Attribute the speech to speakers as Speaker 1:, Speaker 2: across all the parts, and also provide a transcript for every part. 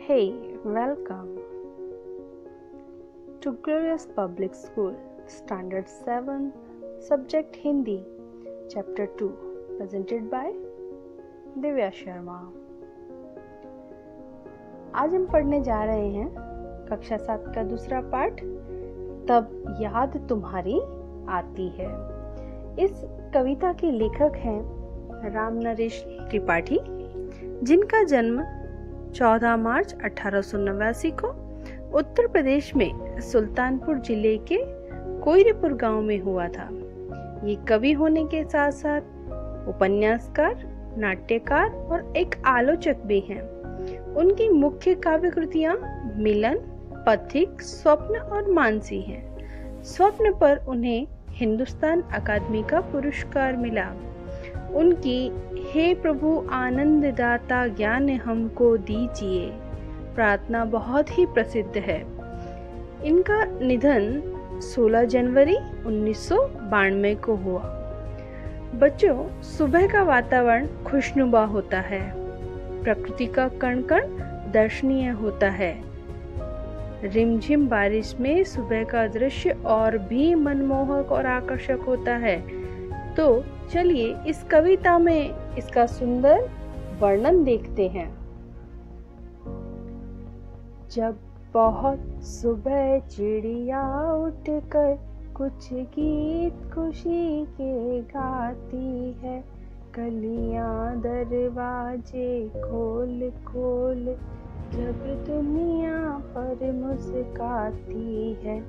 Speaker 1: Hey, welcome to Glorious Public School, Standard 7, Subject Hindi, Chapter 2, presented by Divya Sharma. आज हम पढ़ने जा रहे हैं कक्षा 7 का दूसरा पाठ, तब याद तुम्हारी आती है। इस कविता के लेखक हैं राम नरेश त्रिपाठी, जिनका जन्म 14 मार्च 1889 को उत्तर प्रदेश में सुल्तानपुर जिले के कोयरीपुर गांव में हुआ था। ये कवि होने के साथ साथ उपन्यासकार, नाट्यकार और एक आलोचक भी हैं। उनकी मुख्य काव्य कृतियां मिलन, पथिक, स्वप्न और मानसी हैं। स्वप्न पर उन्हें हिंदुस्तान अकादमी का पुरस्कार मिला। उनकी हे प्रभु आनंद दाता ज्ञान हमको दीजिए प्रार्थना बहुत ही प्रसिद्ध है। इनका निधन 16 जनवरी 1992 को हुआ। बच्चों, सुबह का वातावरण खुशनुमा होता है, प्रकृति का कण कण दर्शनीय होता है। रिमझिम बारिश में सुबह का दृश्य और भी मनमोहक और आकर्षक होता है। तो चलिए इस कविता में इसका सुंदर वर्णन देखते हैं। जब बहुत सुबह चिड़िया उठकर कुछ गीत खुशी के गाती है, कलियां दरवाजे खोल खोल जब दुनिया पर मुस्काती है,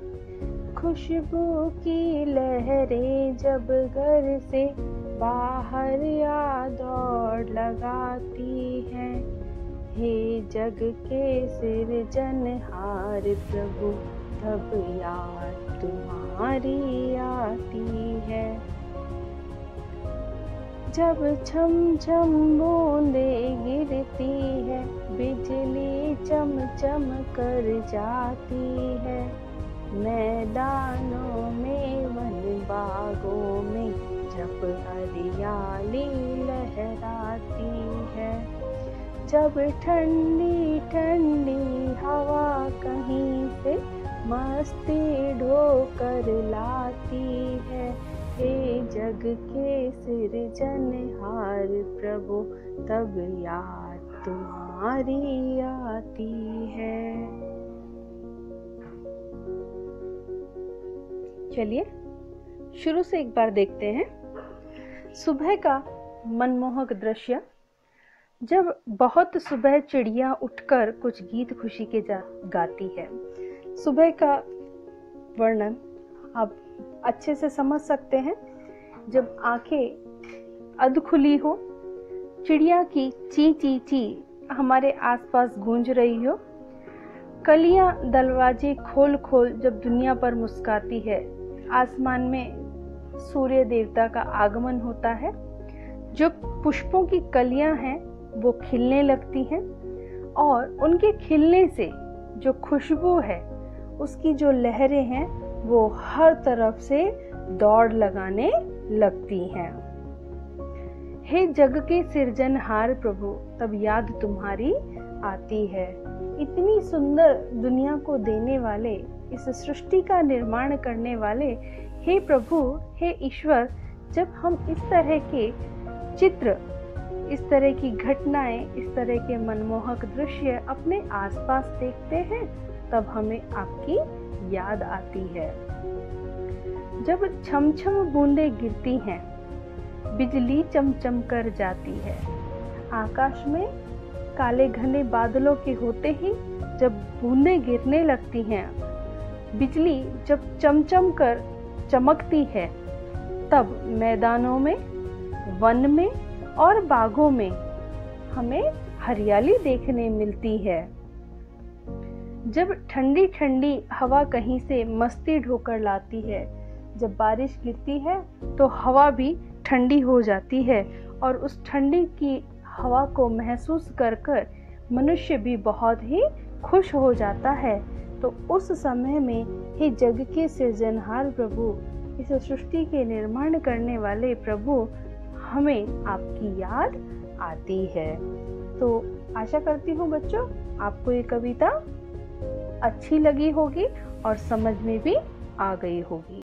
Speaker 1: खुशबू की लहरें जब घर से बाहर आ दौड़ लगाती हैं, हे जग के सिरजनहार प्रभु तब याद तुम्हारी आती है। जब छम छम बूंदे गिरती है, बिजली चम चम कर जाती है, मैदानों में वन बागों में जब हरियाली लहराती है, जब ठंडी ठंडी हवा कहीं से मस्ती ढोकर लाती है, हे जग के सिरजनहार प्रभु तब याद तुम्हारी आती है। चलिए शुरू से एक बार देखते हैं। सुबह का मनमोहक दृश्य। जब बहुत सुबह चिड़िया उठकर कुछ गीत खुशी के गाती है। सुबह का वर्णन आप अच्छे से समझ सकते हैं। जब आंखें अध खुली हो, चिड़िया की ची ची ची हमारे आसपास गूंज रही हो, कलियां दरवाजे खोल खोल जब दुनिया पर मुस्काती है, आसमान में सूर्य देवता का आगमन होता है, जो पुष्पों की कलियां हैं वो खिलने लगती हैं और उनके खिलने से जो खुशबू है, उसकी जो लहरें हैं वो हर तरफ से दौड़ लगाने लगती हैं। हे जग के सिरजनहार प्रभु तब याद तुम्हारी आती है। इतनी सुंदर दुनिया को देने वाले, इस सृष्टि का निर्माण करने वाले हे प्रभु, हे ईश्वर, जब हम इस तरह के चित्र, इस तरह की घटनाएं, इस तरह के मनमोहक दृश्य अपने आसपास देखते हैं, तब हमें आपकी याद आती है। जब छम छम बूंदें गिरती हैं, बिजली चमचम कर जाती है, आकाश में काले घने बादलों के होते ही जब बूंदें गिरने लगती हैं, बिजली जब चमचम कर चमकती है, तब मैदानों में, वन में और बागों में हमें हरियाली देखने मिलती है। जब ठंडी ठंडी हवा कहीं से मस्ती ढोकर लाती है, जब बारिश गिरती है तो हवा भी ठंडी हो जाती है और उस ठंडी की हवा को महसूस कर कर मनुष्य भी बहुत ही खुश हो जाता है। तो उस समय में हे जग के सृजनहार प्रभु, इस सृष्टि के निर्माण करने वाले प्रभु, हमें आपकी याद आती है। तो आशा करती हूँ बच्चों आपको ये कविता अच्छी लगी होगी और समझ में भी आ गई होगी।